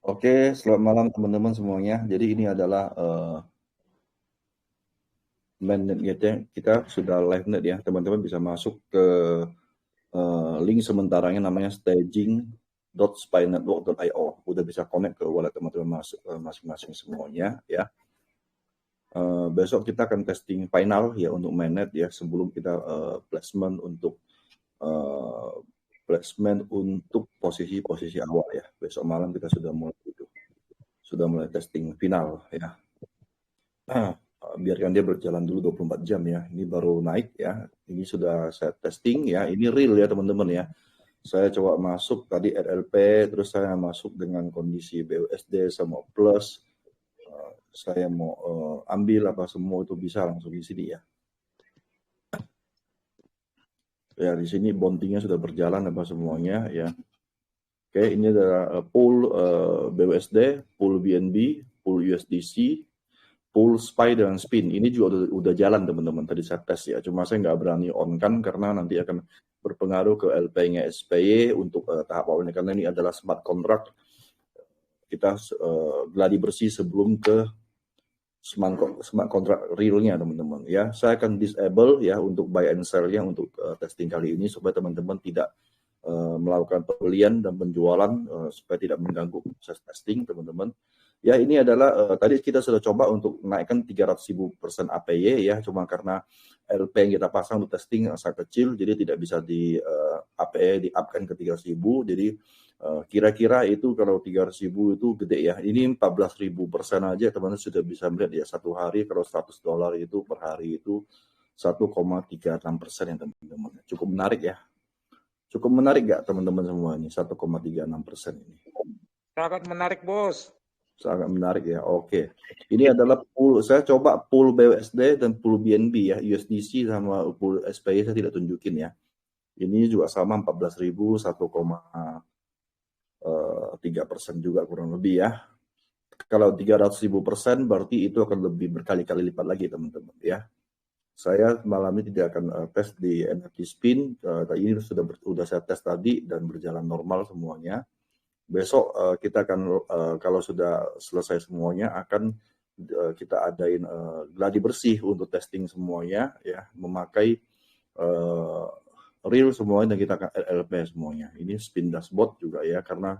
Oke, selamat malam teman-teman semuanya. Jadi ini adalah mainnet kita sudah live net ya. Teman-teman bisa masuk ke link sementaranya namanya staging.spynetwork.io. Udah bisa connect ke wallet teman-teman masing-masing semuanya ya. Besok kita akan testing final ya untuk mainnet ya sebelum kita placement untuk posisi-posisi awal ya. Besok malam kita sudah mulai testing final ya. Biarkan dia berjalan dulu 24 jam ya. Ini baru naik ya. Ini sudah saya testing ya. Ini real ya teman-teman ya. Saya coba masuk tadi RLP, terus saya masuk dengan kondisi BUSD sama plus. Saya mau ambil apa semua itu bisa langsung di sini ya. Ya di sini bondingnya sudah berjalan apa semuanya ya. Oke, ini adalah pool BUSD, pool BNB, pool USDC, pool SPY dan spin. Ini juga udah jalan teman-teman. Tadi saya tes ya. Cuma saya nggak berani on kan karena nanti akan berpengaruh ke LP-nya SPY untuk tahap awalnya. Karena ini adalah smart contract. Kita gladi bersih sebelum ke smart contract realnya teman-teman. Ya, saya akan disable ya untuk buy and sell-nya untuk testing kali ini supaya teman-teman tidak melakukan pembelian dan penjualan supaya tidak mengganggu proses testing teman-teman. Ya ini adalah tadi kita sudah coba untuk naikkan 300.000% APY ya, cuma karena LP yang kita pasang untuk testing sangat kecil, jadi tidak bisa di APY di upkan ke 300.000. Jadi kira-kira itu kalau 300.000 itu gede ya. Ini 14.000% aja teman-teman sudah bisa melihat ya satu hari kalau $100 itu per hari itu 1,36% ya teman-teman. Cukup menarik ya. Cukup menarik nggak teman-teman semua ini 1,36% ini? Sangat menarik, Bos. Sangat menarik ya. Oke. Ini adalah pool. Saya coba pool BUSD dan pool BNB ya. USDC sama pool SPY saya tidak tunjukin ya. Ini juga sama 14.000 1,3% juga kurang lebih ya. Kalau 300.000% berarti itu akan lebih berkali-kali lipat lagi teman-teman ya. Saya malam ini tidak akan tes di NFT spin. Ini sudah saya tes tadi dan berjalan normal semuanya. Besok kita akan kalau sudah selesai semuanya akan kita adain gladi bersih untuk testing semuanya ya, memakai real semuanya dan kita akan LP semuanya. Ini spin dashboard juga ya karena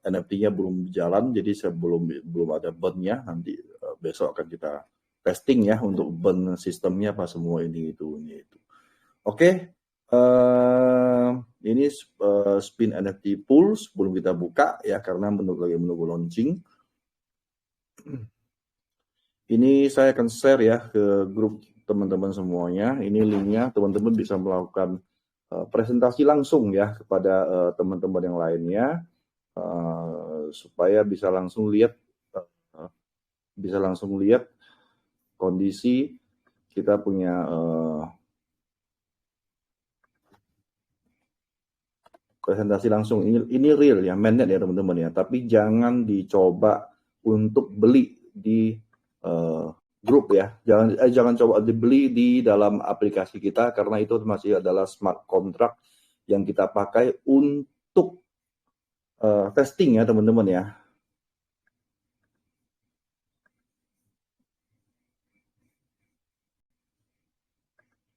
NFT-nya belum jalan jadi saya belum ada burn-nya. Nanti besok akan kita testing ya untuk burn sistemnya apa semua ini itu. Oke. Ini spin NFT pool sebelum kita buka ya karena lagi menunggu launching. Ini saya akan share ya ke grup teman-teman semuanya. Ini linknya, teman-teman bisa melakukan presentasi langsung ya kepada teman-teman yang lainnya supaya bisa langsung lihat kondisi kita punya presentasi langsung. Ini real ya, mainnet ya teman-teman ya. Tapi jangan dicoba untuk beli di grup ya. Jangan coba dibeli di dalam aplikasi kita karena itu masih adalah smart contract yang kita pakai untuk testing ya teman-teman ya.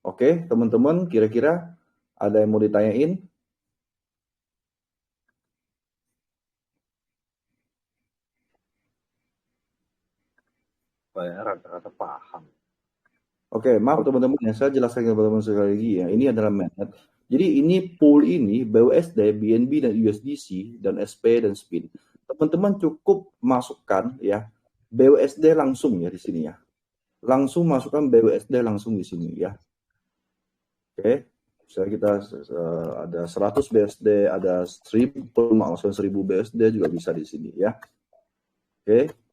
Oke, teman-teman, kira-kira ada yang mau ditanyain? Saya rata-rata paham. Oke, maaf teman-teman ya, saya jelaskan ke teman-teman sekali lagi ya. Ini adalah mainnet. Jadi ini pool ini BUSD, BNB dan USDC dan SP dan spin. Teman-teman cukup masukkan ya BUSD langsung ya di sini ya. Langsung masukkan BUSD langsung di sini ya. Oke. Misalnya kita ada 100 BUSD, ada 1000 BUSD juga bisa di sini ya. Oke.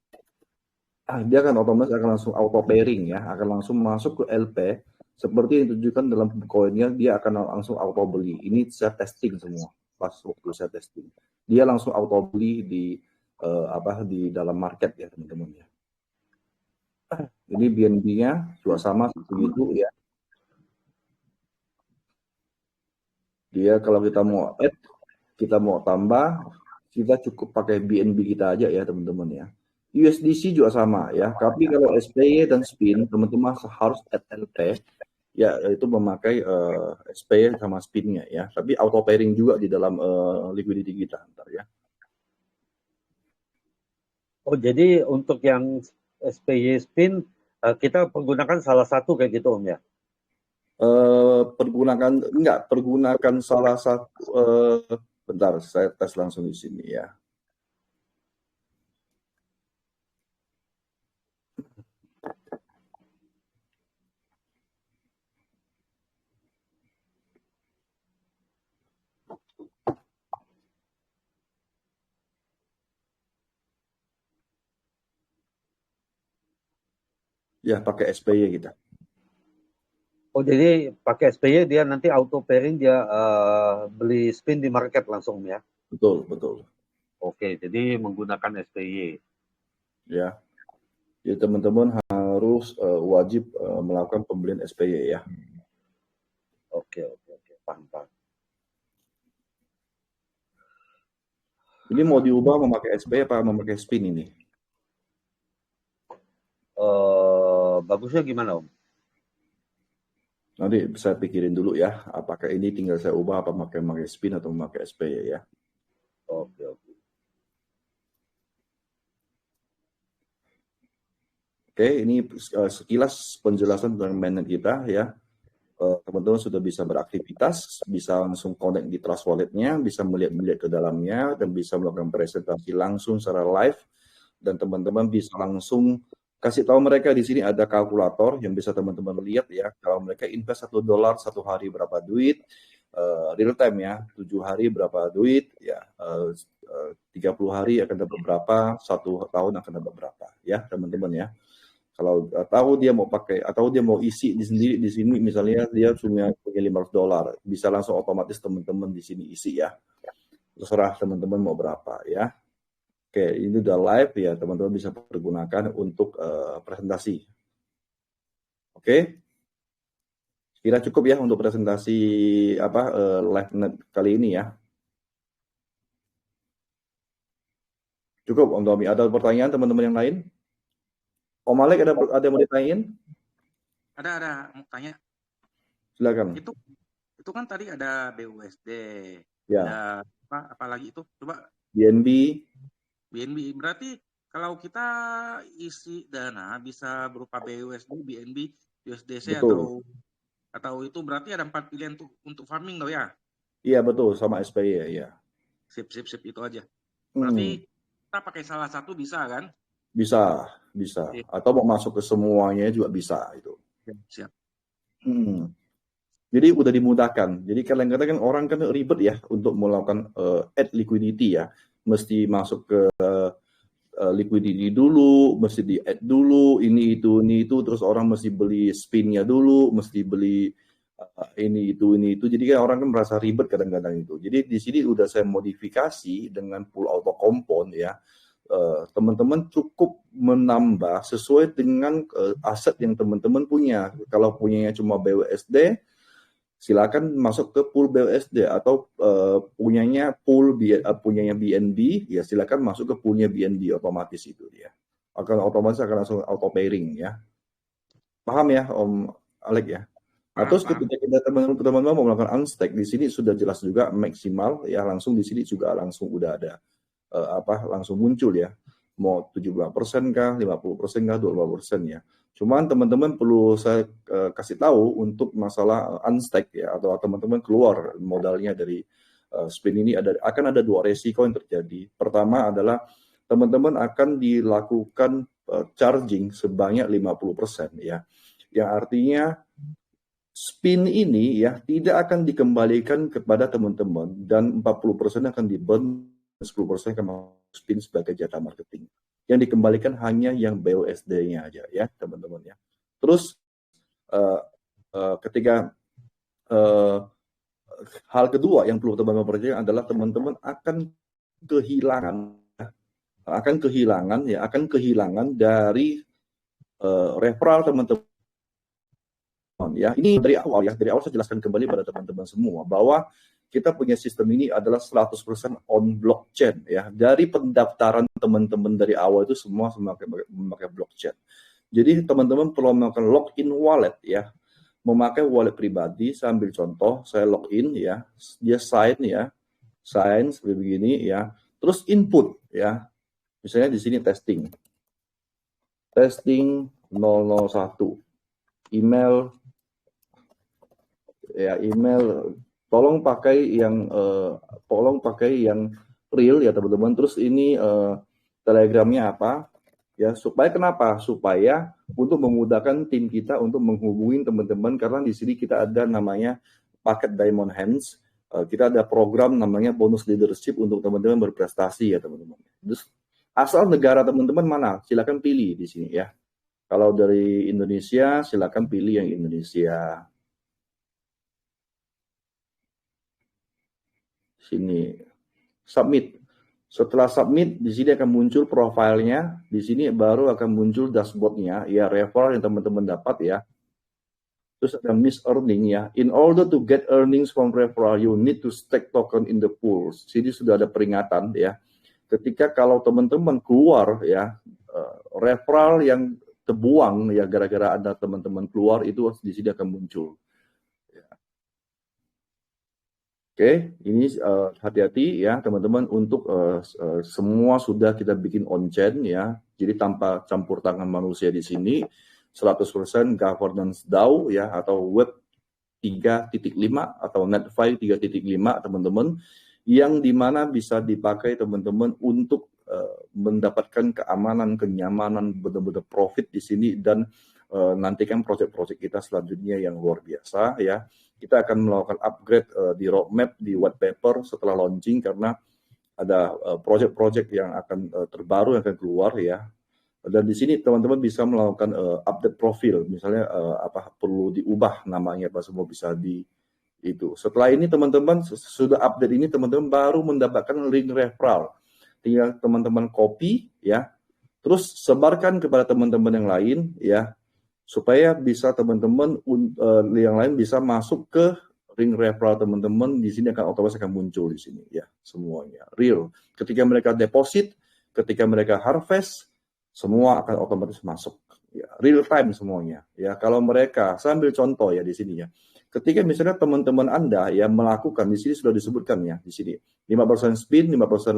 Dia akan otomatis akan langsung auto pairing ya, akan langsung masuk ke LP seperti yang ditunjukkan dalam koinnya, dia akan langsung auto beli. Ini saya testing semua pas waktu saya testing, dia langsung auto beli di dalam market ya teman-teman ya. Ini BNB-nya juga sama begitu ya. Dia kalau kita mau add, kita mau tambah, kita cukup pakai BNB kita aja ya teman-teman ya. USDC juga sama ya, tapi kalau SPY dan SPIN teman-teman harus add LP ya, itu memakai SPY sama SPIN-nya ya, tapi auto pairing juga di dalam liquidity kita ntar ya. Oh, jadi untuk yang SPY SPIN kita pergunakan salah satu kayak gitu Om ya? Pergunakan salah satu, bentar saya tes langsung di sini ya. Ya, pakai SPY kita. Oh, jadi pakai SPY dia nanti auto pairing, dia beli spin di market langsung ya? Betul, betul. Oke, jadi menggunakan SPY. Ya, jadi teman-teman harus wajib melakukan pembelian SPY ya. Oke, paham. Ini mau diubah memakai SPY apa memakai SPIN ini? Bagusnya gimana Om? Nanti saya pikirin dulu ya, apakah ini tinggal saya ubah apa memakai SPIN atau memakai SPY ya. Oke. Oke, ini sekilas penjelasan tentang mainnet kita ya. Teman-teman sudah bisa beraktivitas, bisa langsung connect di Trust Wallet-nya, bisa melihat ke dalamnya, dan bisa melakukan presentasi langsung secara live, dan teman-teman bisa langsung kasih tahu mereka di sini ada kalkulator yang bisa teman-teman lihat ya, kalau mereka invest $1 1 hari berapa duit, real time ya, 7 hari berapa duit ya, 30 hari akan dapat berapa, 1 tahun akan dapat berapa ya teman-teman ya. Kalau tahu dia mau pakai atau dia mau isi sendiri di sini, misalnya dia punya $500, bisa langsung otomatis teman-teman di sini isi ya. Terserah teman-teman mau berapa ya. Oke, ini udah live ya, teman-teman bisa pergunakan untuk presentasi. Oke. Kira cukup ya untuk presentasi live net kali ini ya. Cukup Om Tommy. Ada pertanyaan teman-teman yang lain? Om Alek ada yang mau ditanyain? Ada mau tanya. Silakan. Itu kan tadi ada BUSD, ya. Ada apa lagi itu? Coba. BNB. Berarti kalau kita isi dana bisa berupa BUSD, BNB, USDC atau itu berarti ada 4 pilihan untuk farming loh ya? Iya betul, sama SPY ya. Sip itu aja. Berarti kita pakai salah satu bisa kan? Bisa. Atau mau masuk ke semuanya juga bisa itu. Siap. Jadi udah dimudahkan. Jadi kadang-kadang kan orang kan ribet ya untuk melakukan add liquidity ya. Mesti masuk ke liquidity dulu, mesti di add dulu, ini itu, terus orang mesti beli spinnya dulu, mesti beli ini itu. Jadi kan orang kan merasa ribet kadang-kadang itu. Jadi di sini udah saya modifikasi dengan pool auto compound ya. Teman-teman cukup menambah sesuai dengan aset yang teman-teman punya. Kalau punyanya cuma BUSD, silakan masuk ke pool BUSD, atau punyanya BNB, ya silakan masuk ke poolnya BNB, otomatis itu dia. Otomatis akan langsung auto pairing ya. Paham ya Om Alek ya? Atau ketika kita teman-teman mau melakukan unstack, di sini sudah jelas juga maksimal ya, langsung di sini juga langsung udah ada langsung muncul ya, mau 70% kah, 50% kah, 20% ya. Cuman teman-teman perlu saya kasih tahu untuk masalah unstack ya, atau teman-teman keluar modalnya dari spin ini, akan ada 2 resiko yang terjadi. Pertama adalah teman-teman akan dilakukan charging sebanyak 50% ya, yang artinya spin ini ya tidak akan dikembalikan kepada teman-teman, dan 40% akan di-burn, 10% akan spin sebagai jatah marketing. Yang dikembalikan hanya yang BUSD-nya aja ya teman-teman ya. Terus ketika hal kedua yang perlu teman-teman perhatikan adalah teman-teman akan kehilangan dari referral teman-teman ya. Ini dari awal saya jelaskan kembali pada teman-teman semua bahwa kita punya sistem ini adalah 100% on blockchain ya. Dari pendaftaran teman-teman dari awal itu semua memakai blockchain. Jadi teman-teman perlu melakukan login wallet ya. Memakai wallet pribadi, saya ambil contoh, saya login ya. Dia sign ya. Sign seperti begini ya. Terus input ya. Misalnya di sini testing 001. Email ya, email tolong pakai yang real ya teman-teman. Terus ini telegramnya apa ya, supaya kenapa? Supaya untuk memudahkan tim kita untuk menghubungi teman-teman, karena di sini kita ada namanya paket Diamond Hands. Kita ada program namanya bonus leadership untuk teman-teman berprestasi ya teman-teman. Terus asal negara teman-teman mana? Silakan pilih di sini ya. Kalau dari Indonesia silakan pilih yang Indonesia. Sini submit. Setelah submit, di sini akan muncul profilnya, di sini baru akan muncul dashboardnya, ya referral yang teman-teman dapat ya. Terus ada miss earning ya. In order to get earnings from referral, you need to stake token in the pool. Sini sudah ada peringatan ya. Ketika kalau teman-teman keluar ya, referral yang terbuang ya gara-gara ada teman-teman keluar, itu di sini akan muncul. Oke, ini hati-hati ya teman-teman, untuk semua sudah kita bikin on-chain ya, jadi tanpa campur tangan manusia di sini, 100% governance DAO ya, atau Web 3.5 atau NetFi 3.5 teman-teman, yang dimana bisa dipakai teman-teman untuk mendapatkan keamanan, kenyamanan, benar-benar profit di sini, dan nantikan proyek-proyek kita selanjutnya yang luar biasa ya. Kita akan melakukan upgrade di roadmap, di white paper setelah launching, karena ada proyek-proyek yang akan terbaru yang akan keluar ya. Dan di sini teman-teman bisa melakukan update profil, misalnya apa perlu diubah namanya, apa semua bisa di itu. Setelah ini teman-teman sudah update ini, teman-teman baru mendapatkan link referral. Tinggal teman-teman copy ya, terus sebarkan kepada teman-teman yang lain ya, supaya bisa teman-teman yang lain bisa masuk ke ring referral teman-teman. Di sini akan otomatis akan muncul di sini ya semuanya real. Ketika mereka deposit, ketika mereka harvest, semua akan otomatis masuk ya, real time semuanya ya. Kalau mereka, saya ambil contoh ya di sini ya. Ketika misalnya teman-teman Anda ya melakukan, di sini sudah disebutkan ya di sini 5% spin, 5%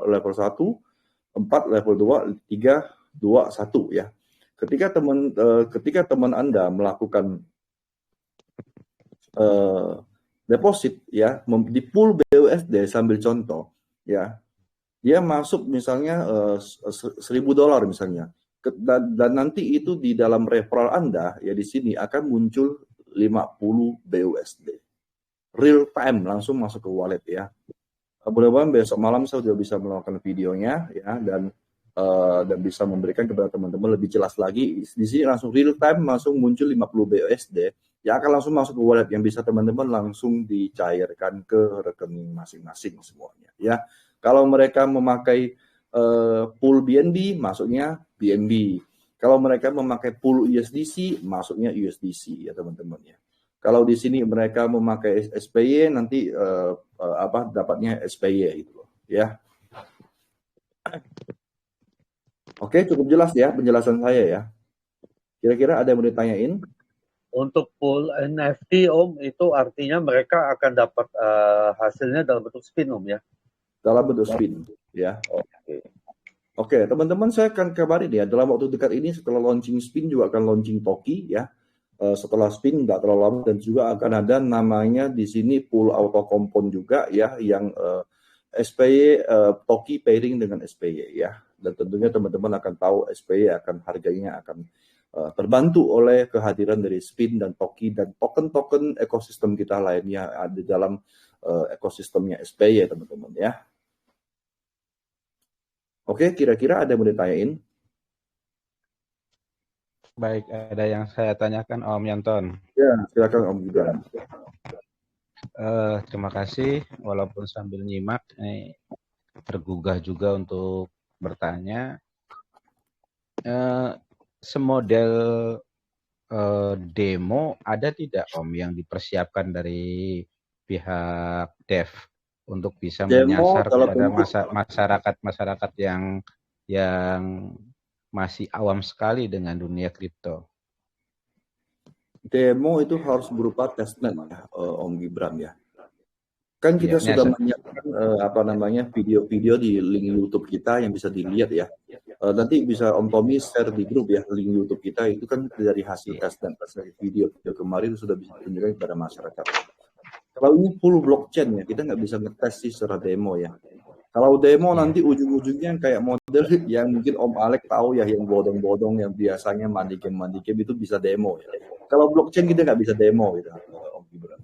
level 1, 4 level 2, 3, 2, 1 ya. Ketika teman Anda melakukan deposit ya di pool BUSD, sambil contoh ya, dia masuk misalnya $1.000 misalnya, dan nanti itu di dalam referral Anda ya, di sini akan muncul 50 BUSD real time langsung masuk ke wallet ya. Mudah-mudahan besok malam saya sudah bisa melakukan videonya ya, dan bisa memberikan kepada teman-teman lebih jelas lagi. Di sini langsung real time langsung muncul 50 BUSD yang akan langsung masuk ke wallet, yang bisa teman-teman langsung dicairkan ke rekening masing-masing semuanya ya. Kalau mereka memakai pool BNB, masuknya BNB. Kalau mereka memakai pool USDC, masuknya USDC ya teman-teman ya. Kalau di sini mereka memakai SPY, nanti dapatnya SPY gitu loh ya. Oke, cukup jelas ya penjelasan saya ya. Kira-kira ada yang mau ditanyain? Untuk pool NFT Om, itu artinya mereka akan dapat hasilnya dalam bentuk spin Om ya? Dalam bentuk spin ya. Oke, teman-teman, saya akan kabarin ya, dalam waktu dekat ini setelah launching spin juga akan launching Toki ya. Setelah spin nggak terlalu lama, dan juga akan ada namanya di sini pool auto compound juga ya, yang SPY Toki pairing dengan SPY ya. Dan tentunya teman-teman akan tahu SPY akan harganya akan terbantu oleh kehadiran dari spin dan Toki dan token-token ekosistem kita lainnya ada dalam ekosistemnya SPY ya teman-teman ya. Oke, kira-kira ada yang mau ditanyain? Baik, ada yang saya tanyakan Om Yanton. Ya, silakan Om Gibran. Terima kasih, walaupun sambil nyimak, tergugah juga untuk bertanya. Semodel demo ada tidak Om yang dipersiapkan dari pihak dev untuk bisa Demo menyasar kalau kepada bentuk masyarakat yang masih awam sekali dengan dunia kripto. demo itu harus berupa testnet ya, Om Gibran ya. Kan kita Iya, ini sudah menyiapkan video-video di link YouTube kita yang bisa dilihat ya. Nanti bisa Om Tommy share di grup ya link YouTube kita, itu kan dari hasil tes dan video kemarin sudah bisa ditunjukkan kepada masyarakat. Kalau ini full blockchain ya, kita nggak bisa ngetes sih secara demo ya. Kalau demo nanti ujung-ujungnya kayak model yang mungkin Om Alek tahu ya, yang bodong-bodong yang biasanya mandi game itu bisa demo ya. Kalau blockchain kita nggak bisa demo gitu, Om Gibran.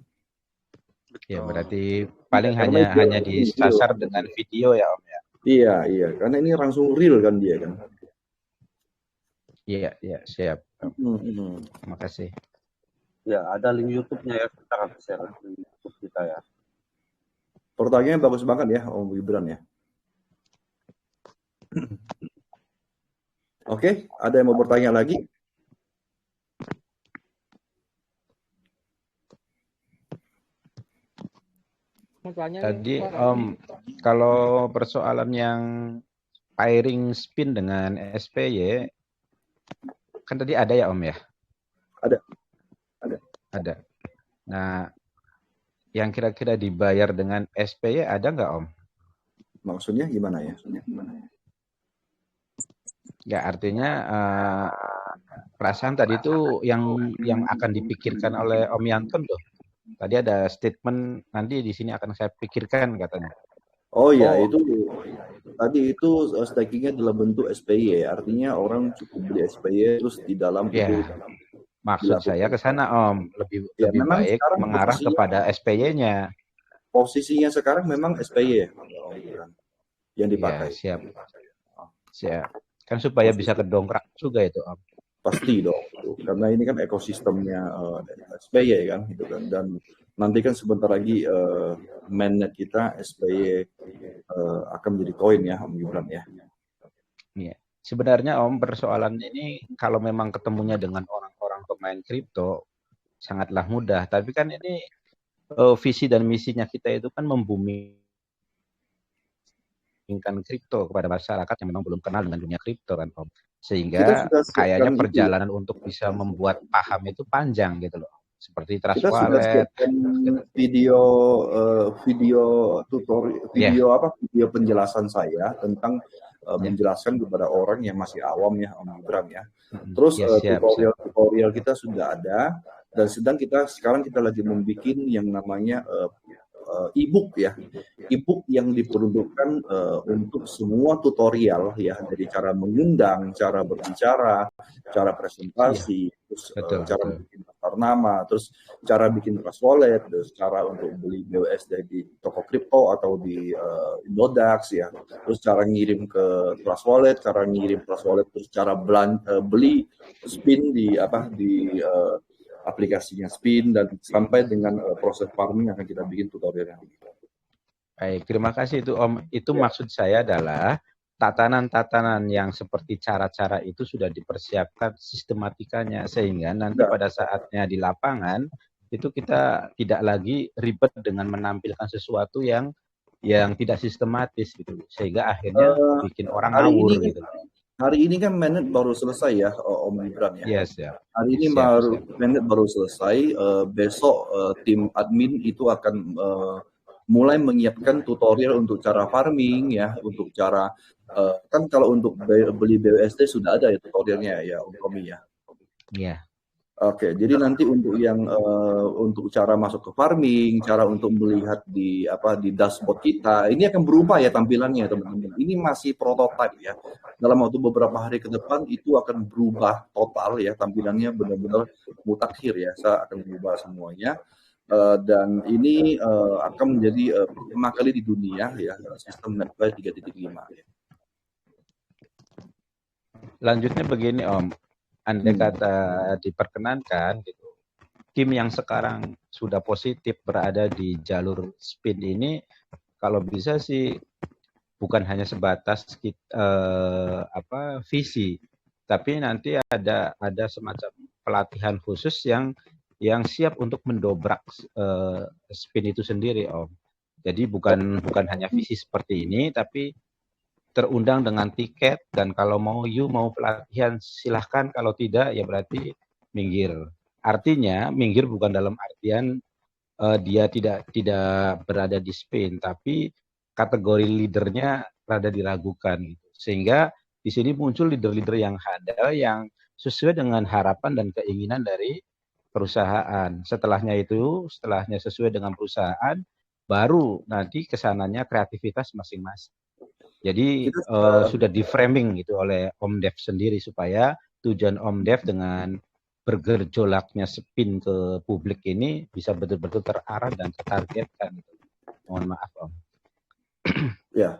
Ya, berarti paling Karena hanya disasar dengan video ya, Om ya. Iya, karena ini langsung real kan dia kan. Iya, siap. Terima kasih. Ya, ada link YouTube-nya ya, kita akan share link YouTube kita ya. Pertanyaannya bagus banget ya, Om Gibran ya. Oke, ada yang mau bertanya lagi? Tadi Om, kalau persoalan yang pairing spin dengan SPY, kan tadi ada ya Om ya? Ada. Nah, yang kira-kira dibayar dengan SPY ada nggak Om? Maksudnya gimana ya? Ya artinya perasaan tadi itu yang akan dipikirkan oleh Om Yanton tuh. Tadi ada statement nanti di sini akan saya pikirkan katanya. Oh iya, tadi itu stakingnya dalam bentuk SPY, artinya orang cukup beli SPY terus di dalam ya, itu. Maksud saya ke sana Om, lebih baik mengarah kepada SPY-nya. Posisinya sekarang memang SPY yang dipakai. Ya, siap. Kan supaya bisa kedongkrak juga itu Om. Pasti dong, karena ini kan ekosistemnya SPY kan, gitu kan. Dan nanti kan sebentar lagi mainnet kita SPY akan menjadi koin ya, Om Gibran ya. Iya. Sebenarnya Om, persoalan ini kalau memang ketemunya dengan orang-orang pemain kripto sangatlah mudah. Tapi kan ini visi dan misinya kita itu kan membumingkan kripto kepada masyarakat yang memang belum kenal dengan dunia kripto kan Om. Sehingga kayaknya perjalanan untuk bisa membuat paham itu panjang gitu loh. Seperti Trust Wallet. Video tutorial, video penjelasan saya tentang menjelaskan kepada orang yang masih awam ya, Om Gibran ya. Terus tutorial kita sudah ada, dan sekarang kita lagi membuat yang namanya e-book ya, e-book yang diperuntukkan untuk semua tutorial ya, dari cara mengundang, cara berbicara, cara presentasi, terus cara bikin daftar nama, terus cara bikin Trust Wallet, terus cara untuk beli BUSD di toko kripto atau di Indodax ya, terus cara ngirim ke Trust Wallet, terus cara beli spin di aplikasinya spin, dan sampai dengan proses farming akan kita bikin tutorialnya. Baik, terima kasih itu Om. Itu maksud saya adalah tatanan-tatanan yang seperti cara-cara itu sudah dipersiapkan sistematikanya, sehingga nanti pada saatnya di lapangan itu kita tidak lagi ribet dengan menampilkan sesuatu yang tidak sistematis gitu, sehingga akhirnya bikin orang ngawur gitu. Hari ini kan mainnet baru selesai ya, Om Gibran ya. Yes, ya. Hari ini mainnet baru selesai. Besok tim admin itu akan mulai menyiapkan tutorial untuk cara farming ya, untuk cara kan kalau untuk beli BUSD sudah ada ya tutorialnya ya, Om Tommy ya. Iya. Oke, jadi nanti untuk yang untuk cara masuk ke farming, cara untuk melihat di dashboard kita, ini akan berubah ya tampilannya teman-teman. Ini masih prototipe ya. Dalam waktu beberapa hari ke depan itu akan berubah total ya, tampilannya benar-benar mutakhir ya. Saya akan berubah semuanya. Dan ini akan menjadi pertama kali di dunia ya sistem NetWise 3.5 ya. Lanjutnya begini Om. Andai kata diperkenankan gitu, tim yang sekarang sudah positif berada di jalur spin ini, kalau bisa sih bukan hanya sebatas visi, tapi nanti ada semacam pelatihan khusus yang yang siap untuk mendobrak spin itu sendiri, Om. Jadi bukan hanya visi seperti ini, tapi terundang dengan tiket, dan kalau mau mau pelatihan silahkan, kalau tidak ya berarti minggir. Artinya minggir bukan dalam artian dia tidak berada di spin, tapi kategori leadernya rada diragukan gitu. Sehingga di sini muncul leader-leader yang handal yang sesuai dengan harapan dan keinginan dari perusahaan. Setelahnya sesuai dengan perusahaan, baru nanti kesananya kreativitas masing-masing. Jadi sudah di framing gitu oleh Om Dev sendiri, supaya tujuan Om Dev dengan bergejolaknya spin ke publik ini bisa betul-betul terarah dan tertargetkan. Mohon maaf, Om. Ya,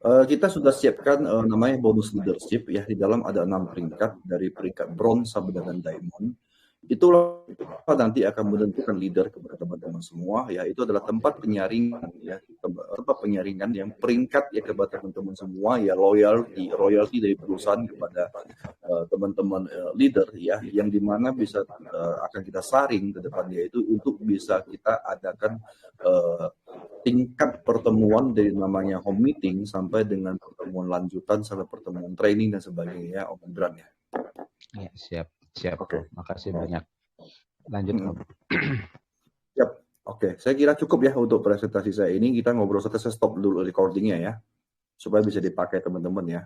kita sudah siapkan namanya bonus leadership ya. Di dalam ada 6 peringkat, dari peringkat bronze sampai dengan diamond. Itulah nanti akan menentukan leader kepada teman-teman semua ya. Itu adalah tempat penyaringan ya, tempat penyaringan yang peringkat ya kepada teman-teman semua ya, royalty dari perusahaan kepada teman-teman leader ya, yang dimana bisa akan kita saring ke depannya itu untuk bisa kita adakan tingkat pertemuan dari namanya home meeting sampai dengan pertemuan lanjutan sampai pertemuan training dan sebagainya, Om Ibran ya. Ya, siap. Oke. Makasih banyak. Lanjut, Om. Siap. Oke, saya kira cukup ya untuk presentasi saya ini. Kita ngobrol, saya stop dulu recordingnya ya, supaya bisa dipakai teman-teman ya.